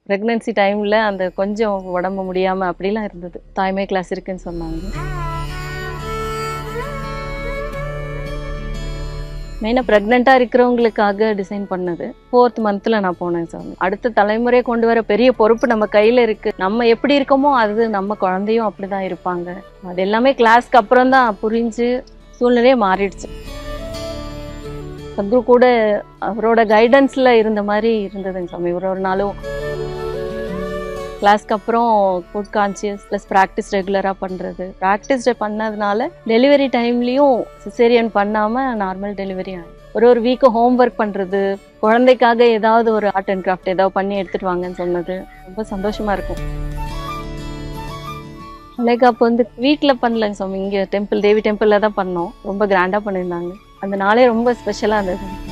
Pregnancy டைமில் அந்த கொஞ்சம் உடம்பு முடியாமல் அப்படிலாம் இருந்தது. தாய்மை கிளாஸ் இருக்குன்னு சொன்னாங்க. மெயினாக ப்ரெக்னெண்ட்டாக இருக்கிறவங்களுக்காக டிசைன் பண்ணது. 4th மந்தில் நான் போனேன் சாமி. அடுத்த தலைமுறையை கொண்டு வர பெரிய பொறுப்பு நம்ம கையில் இருக்குது. நம்ம எப்படி இருக்கோமோ அது நம்ம குழந்தையும் அப்படி தான் இருப்பாங்க. அது எல்லாமே கிளாஸ்க்கு அப்புறம் தான் புரிஞ்சு சூழ்நிலையே மாறிடுச்சு. சத்குரு கூட அவரோட கைடன்ஸில் இருந்த மாதிரி இருந்ததுங்க சாமி. ஒரு நாளும் கிளாஸ்க்கு அப்புறம் ஃபுட் கான்சியஸ் ப்ளஸ் ப்ராக்டிஸ் ரெகுலராக பண்ணுறது. ப்ராக்டிஸ் பண்ணதுனால டெலிவரி டைம்லேயும் சிசேரியன் பண்ணாமல் நார்மல் டெலிவரி ஆகும். ஒரு வீக்கு ஹோம் ஒர்க் பண்ணுறது, குழந்தைக்காக ஏதாவது ஒரு ஆர்ட் அண்ட் கிராஃப்ட் ஏதாவது பண்ணி எடுத்துகிட்டு வாங்கன்னு சொன்னது ரொம்ப சந்தோஷமாக இருக்கும். வளைகாப்பு வீட்டில் பண்ணலங்க சாமி. இங்கே டெம்பிள் தேவி டெம்பிளில் தான் பண்ணோம். ரொம்ப கிராண்டாக பண்ணியிருந்தாங்க. அந்த நாளே ரொம்ப ஸ்பெஷலாக இருந்தது.